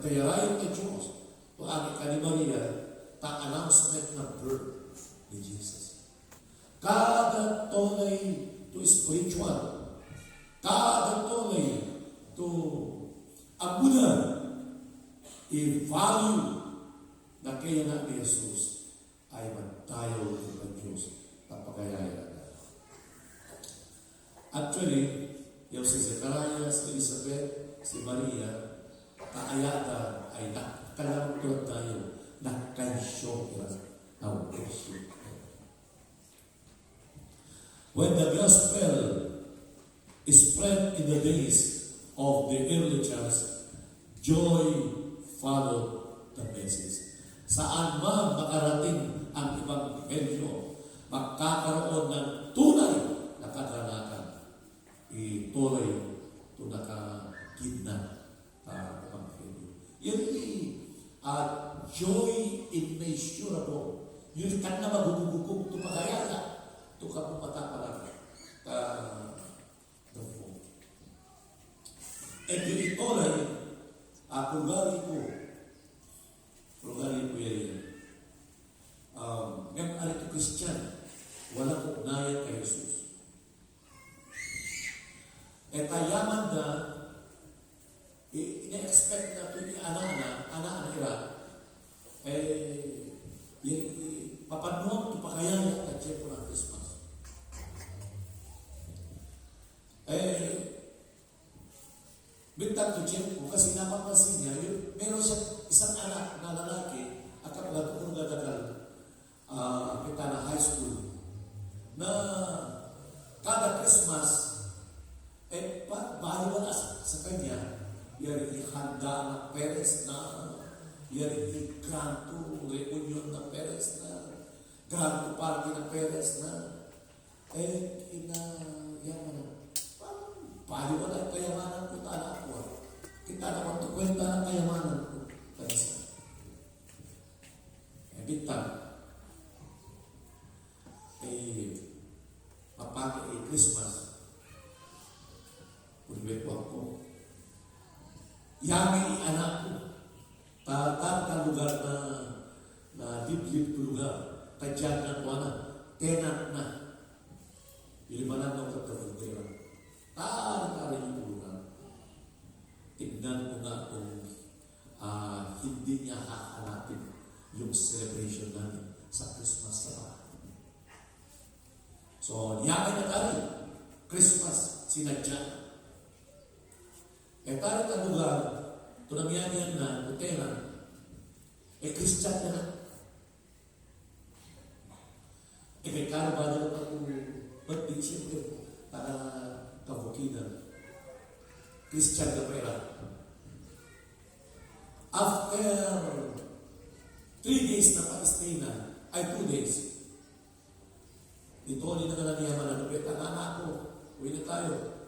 Nagkayarayon ka Diyos. Tuagi ka ni Maria, ta-announcement ng birth ni Jesus. Kada tonay to spiritual, kada tonay to abuda, i-value na kaya na ni Jesus ay magtayo ng Diyos na pagkayaya. Actually, yung si Zechariah, si Elizabeth, si Maria, kaayata ay nakakalawang tulad tayo, nakaisyo na worship. When the gospel is spread in the days of the early church, joy followed the message. Saan man makarating ang ebanghelyo, magkakaroon ng tunay na kaganakan. Ituloy ito nakagidna sa ebanghelyo. Yun joy immeasurable. Yun kan na magugugugug ito pagayala. Ito ka pumata pa lang. At yung ituloy, pulgari ko yan. Ngayon, ano ito Christian? Walang ugnayan kay Jesus. E tayaman na, ina-expect na ito yung anak-anak nila, papanuang ito pa kaya na tiyempo ng Christmas. Bintang ito tiyempo, kasi napapansin niya, meron siya isang anak na lalaki, at kapag kung gadagal, kita na high school, na kada Christmas, bago wala sa kanya, yan ihanda na parents na, yan granto reunion na parents na, granto party na parents na, bago wala kayamanan ko anak ko. Kita naman ito kwenta ng kayamanan ko. Bintang, mapake Christmas, Pulwepo ako. Yami anak ko. Tatang lugar na liblib ko lugar. Tadyan na ko na. Tenant na. Ilimanan ng kataputera. Tari-tari yung lugar. Tignan ko nga kung hindi niya hahanapin yung celebration namin sa Christmas sa bahay. So, yami na tayo. Christmas, sinadya. Tayo ang lugar, tunamyan na, putera, Christian na. May karabada na kung birthday siyempre para kabukinan. Christian na pera. After 3 days na pa-stay na, ay 2 days, ito ulit na naniyaman na lupit. Ang anak ko, uwi na tayo.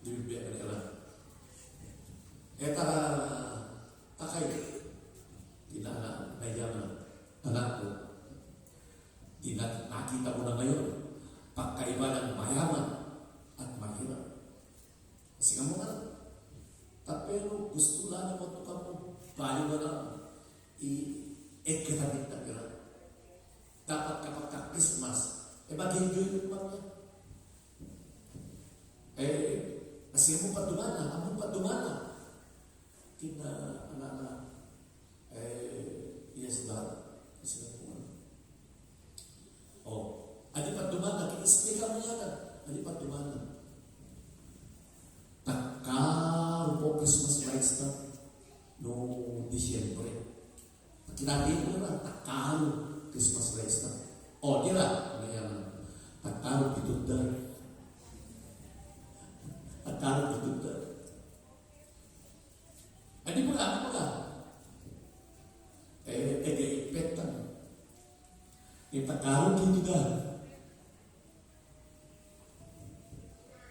Bibigyan ka nila. Takay, nayaman, anak ko, nakita mo na ngayon, pagkaiba ng mayaman at mahirap. Kasi nga mo nga, pero gusto lang na mo ito ka mo, bayo mo na, i-ekramit na pera. Dapat kapag ka-Christmas, mag-enjoy mo pa niya. Kasi mo pa dumana, Kita anak-anak yes ba? Kasi na adi pa dumana, kini-speak mo yan. Adi pa dumana. Takaro po Christmas lights na no Disyembre. Kinabi ko na takaro Christmas lights na. Dira, takaro pitudar. Takaro pitudar. Hindi mo na. Epektan. Ipagkarong dito na.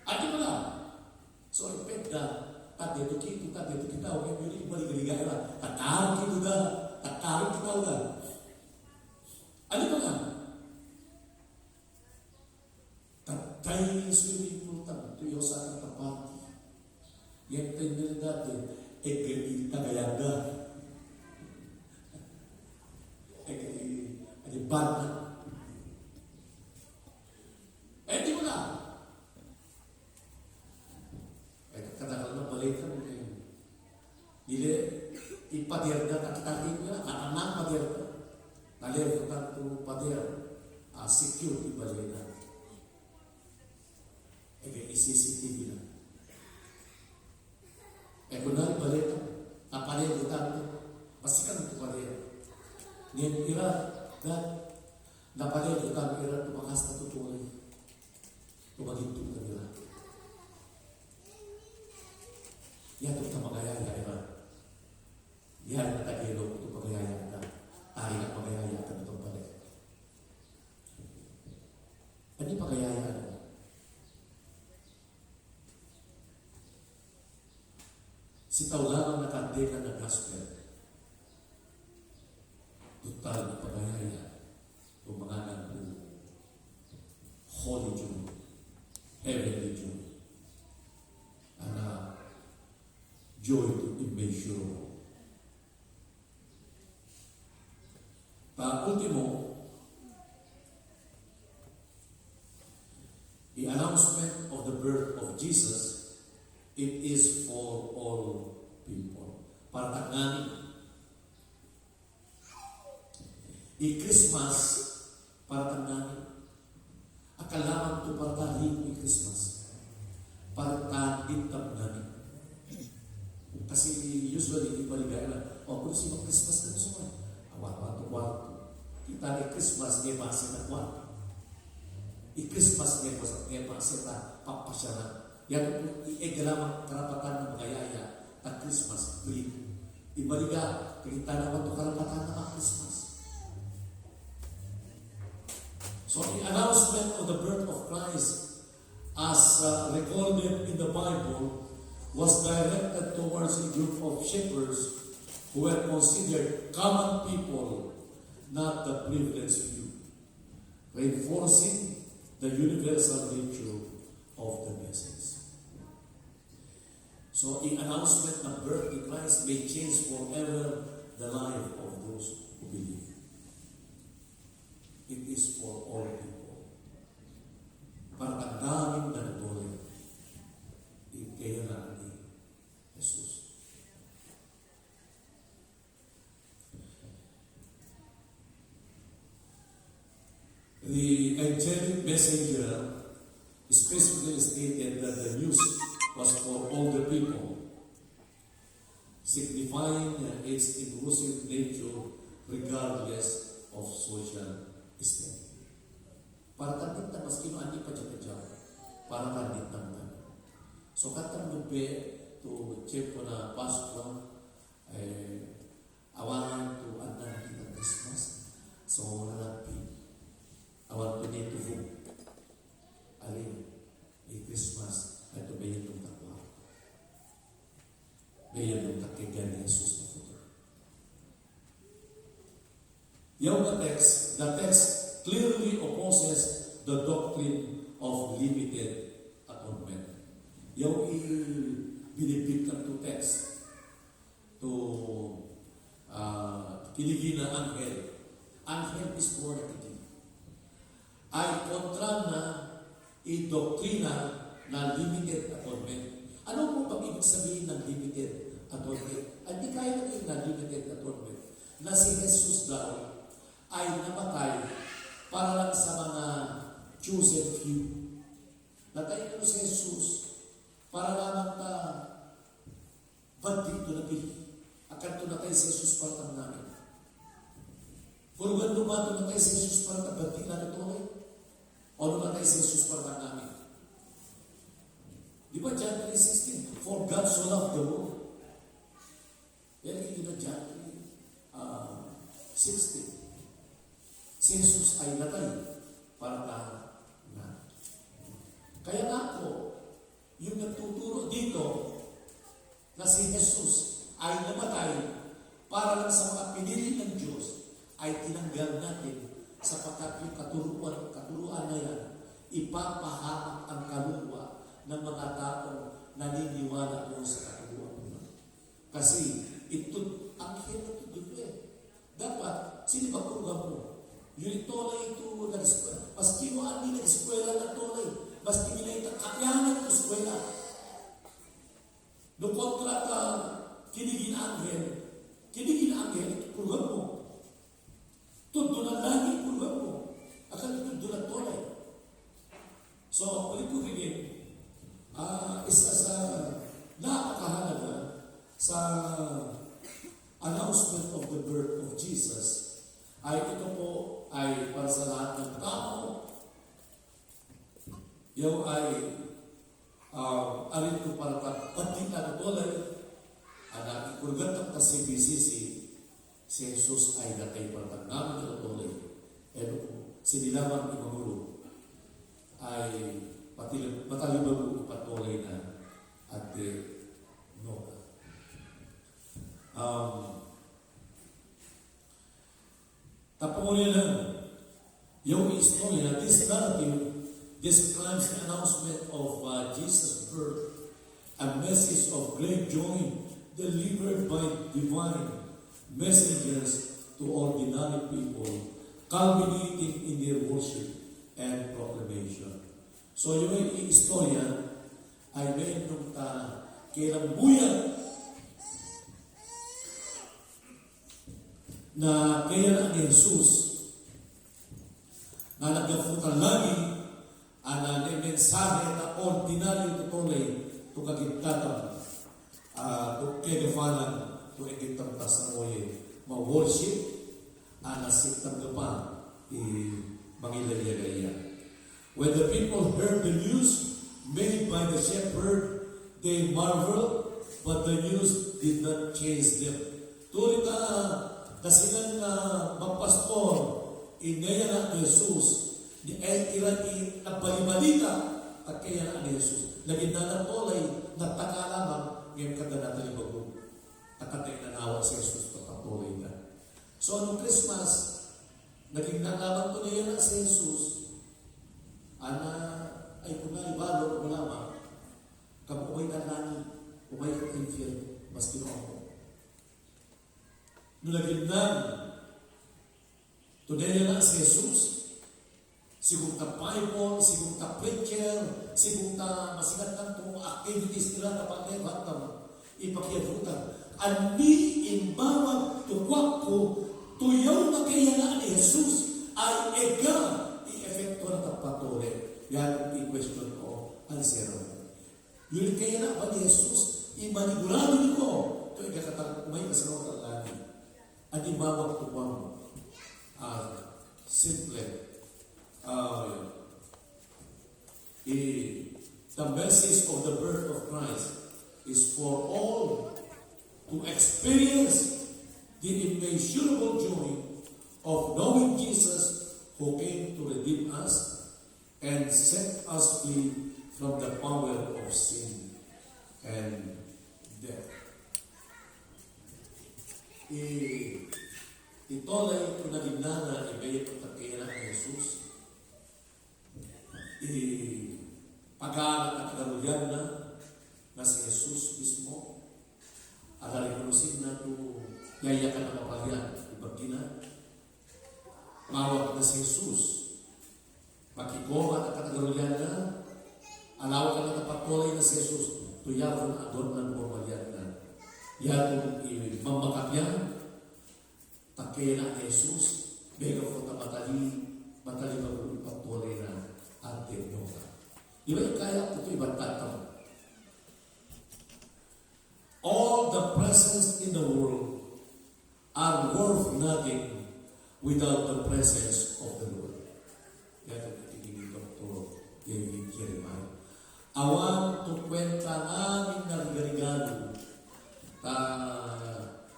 Hindi mo na. So, epektan. Dito kita. Huwag yung ibalik-galigay na. Takarong dito na. Takarong kita na. Hindi mo na. Tatay swimming pool tayo. Tuyo sa ating kapati. Yan tayo nila dati. Tagayaga, Uban na. Eh, di mo na. Eh, katagal na balikan eh. Dili, ipadir na takitakin mo na. Anang padir na. Nalir ko tanto padir. Secure ibalik na. Eh, CCTV na. Eh, kung balik na. Napalir ko tanto. Pasikan ito padir. Ngayon, ira, napalir ko tanto ira tumakas na tutuloy. Tumagintong na nila. Yan ito magayaya, ira. Yan ang tagilog ito magayaya na. Tayo na magayaya ka itong palir. Ano yung pagayaya na? Si Taulanang nakandeka ng gospel. Total na pagayaya. Yung mga nagpo. Holy June. Heavenly June. Ana joy to immeasurable. Ultimo, the announcement of the birth of Jesus, it is for all people. Para tanganin. I-Christmas, para tanganin. Akalaman ito para tahin i-Christmas. Para tahin tanganin. Kasi usually, di ba ligay na, kung si mag-Christmas na gusto mo, awat-awat-awat. Kita ni Christmas, ngayon masin na kwarto. I-Christmas ngayon masin na papasyaran. Yan kung i-lamang karapatan ng mga yaya na Christmas, free. Ibaliga, kita naman ito karapatan ng mga Christmas. So the announcement of the birth of Christ as recorded in the Bible was directed towards a group of shepherds who were considered common people, not the privileged few, reinforcing the universal nature of the message. So the announcement of birth in Christ may change forever the life of those who believe. It is for all people. Para ang daming nandoon, kaya na ni Jesus. The angelic messenger specifically stated that the news was for all the people, signifying its inclusive nature regardless of social status. Para tandit na maski no andi pa dyan, para tandit naman. So katang lupi to check ko na Pasko, awangan to andan kita Christmas. So nalapi, awan to dito po. Alin, Christmas, ay to bayan itong takwa. Bayan itong takigan ni Jesus na futuro. Yung the text clearly opposes the doctrine of limited atonement. Yung binibig ng two text to kiligin na anghel. Anghel is for the king. Ay kontra na i-doktrina na limited atonement. Ano po pag-ibig sabihin ng limited atonement? Ay di kaya natin na limited atonement na si Jesus daw ay namatay para lang sa mga chosen few. Natay ko si Jesus para lamang na bandito na pili. Akan to natay si Jesus para tang namin. Kung gano'n ba ito natay si Jesus para tang bandito na ito eh? O natay si Jesus para tang namin? Di ba John 3:16? For God so loved the world. Yan hindi na John 16. Si Jesus ay natay para na. Kaya nga po, yung nagtuturo dito na si Jesus ay namatay para lang sa mga pinili ng Diyos ay tinanggal natin sapagkat yung katuruan na yan ipapahamak ang kaluluwa ng mga taong naniniwala mo sa katuruan mo. Kasi ito, ang hirap ito eh. Dapat, sinibakugan mo. Yun ito na ito, maski mo ang nag-eskwela na ito na maski nila itang kakayanan ng eskwela. No kontra ka, kinigin anghel, ito pulgan mo. Tundo na lagi, pulgan mo. Akan tundo na ito na. So, ulit ko rin, isa sa napakahalaga sa announcement of the birth of Jesus ay ito po ay para sa lahat ng tao. Yung ay alin ko para pati na tulay ang ikurgat ng CBCC si Jesus ay natay para namin na tulay. Pero sinilamang imamuro ay matalibag ko patuloy na at no. Tapunin lang yung istorya. This narrative describes the announcement of Jesus' birth, a message of great joy delivered by divine messengers to ordinary people, culminating in their worship and proclamation. So yung istorya ay may nung kailambuyan na kaya na ni Jesus na nagkafutan lagi ang mensahe na ordinaryo tutuloy to kagitatan to kagafanan to egitang tasamoy ma-worship nasitang gapan mangilalagaya. When the people heard the news made by the shepherd, they marveled, but the news did not change them. Tuloy kasi nga magpastor, inaya na ni Jesus, nagpalimalita, at kaya na ni Jesus. Lagin na ng tolay, nagtaka lamang, ngayon kada natin yung bago. Nakatay na nawa si Jesus, papatuloy na. So, anong Christmas, naging nalaman ko na yan na si Jesus, ay kung naibalo ko lamang, kapumay na langit, umay ka infierno, mas ginawa ko. Nulagin na, tunay na si Jesus, sigong ta Bible, sigong ta preacher, sigong ta masigat ng itong activities nila na pag-lebat na ipakiyabutan. Ani imbawag tuwak ko, tuyaw na kaya na ni Jesus ay ega i-efekto na tapatole. Yan ang i-question o answer. Yun kaya na ba ni Jesus, imanigurado nito, ito ikakatang may kasalaw ka lagi. Ani imbawag tuwak mo. Simple. The message of the birth of Christ is for all to experience the immeasurable joy of knowing Jesus who came to redeem us and set us free from the power of sin and death. Ito lang kung naging nana, ibigay ko takira ng Jesus. Pag-aaral at karulyan na si Jesus mismo. At alikunusin na ito, yayakan na mapalyan, ibagi na. Mawag na si Jesus. Makikoma at karulyan na, alaw ka na napatuloy na si Jesus, tuyawon na adon na mapalyan na. Yan mamakapyan, takira ni Jesus, bega po na matali magpapatuloy na atin nyo ka. Di ba yung kaya ito ibang tatang? All the presents in the world are worth nothing without the presence of the Lord. Yan ang itinigil Dr. David Jeremiah. Awan to kwenta namin na regalo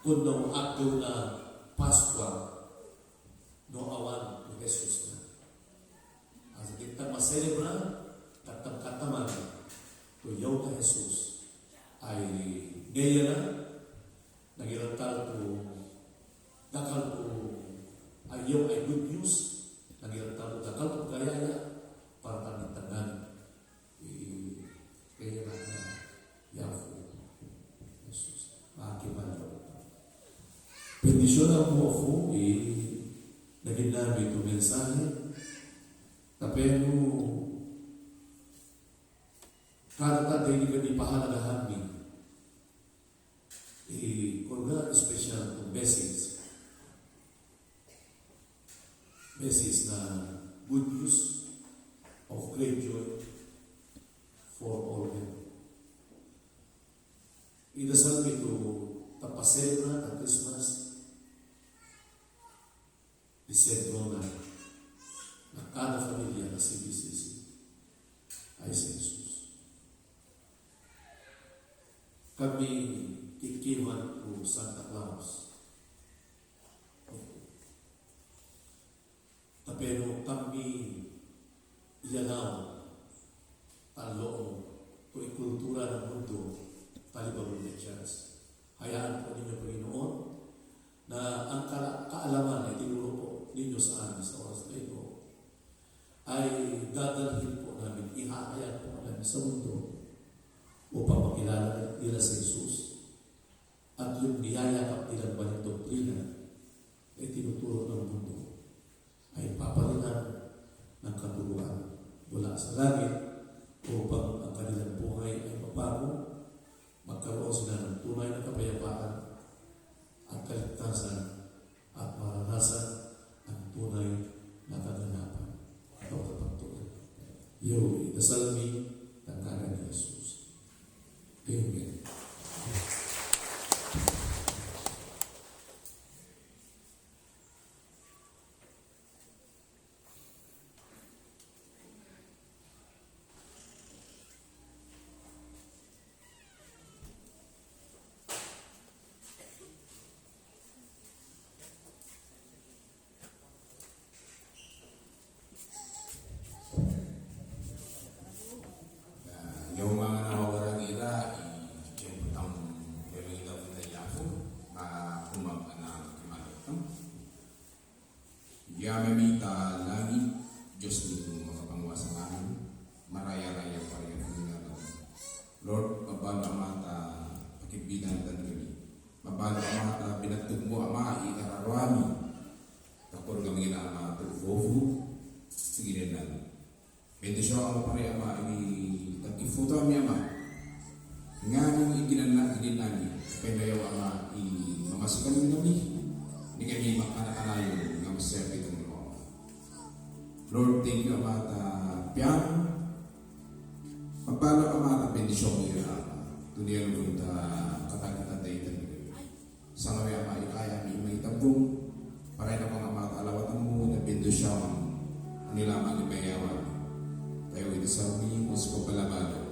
kung nung akto na Pascua no awan ni Jesus na. As kita maselebra, katam-kataman, tuyaw ka Jesus ay gaya na, nagilantal ko, dakal ko, ayaw ay good news, nagilantal ko, dakal ko kaya para tangitangan. Kaya na yaw Jesus, makiman. Bendisyon ang mo ako, naging namin itong mensahe na pero karata dahil kami pahalagahan ni kurga special itong message na good news of great joy for all men. Inasal mi ito tapasel na Christmas isentro na kada familia na si BCC ay si Jesus. Kami kikiwan po Santa Claus. Pero kami ilanaw talong o ikultura ng mundo talibang ng church. Hayaan po ninyo, Panginoon, na ang kaalaman na tinuro po ninyo sa amin sa oras na ito ay dadalhin po namin, ihahayaan po namin sa mundo upang makilala nila sa Jesus at yung niyayakap nilang maling doktrina ay tinuturo ng mundo ay papalitan ng katuruan mula sa langit upang ang kanilang buhay ay mabago, magkaroon sila ng tunay na kapayapaan at kaligtasan at maranasan ang tunay na kaganapan at kapagtuloy. Iyo, dasal mi ng ngalan ni Jesus. Amen. Yung mga nawawarang ira, yung putang meron daw na yapo, humag na kimalatang. Yamamita langit, Diyos nito mga pangwasa namin, maraya-raya pa rin ang pinagawa. Lord, mabalo mata, pakibigan dan kami. Mabalo mata, binatog mo ama, ikararwami. Kapag kami na ama, tufofu, sige na namin. Bendisyon ako pa rin ama, ifuto kami ama. Nga nang iginanla, iginanli. Pendayaw ama, mamasukan kami. Hindi kami makanakanay nga maserpit ang mga. Lord, thank you ama, piano. Magpala ama, bendisyon mo yun ama. Tuniyan mo yung katagitatay tayo. Sa ngawi ama, ikaya kami maitabong. Para na mga ama, alawatan mo na bendisyon ang nilamang ibayawan. Tayo ito sa umiimus ko palabado.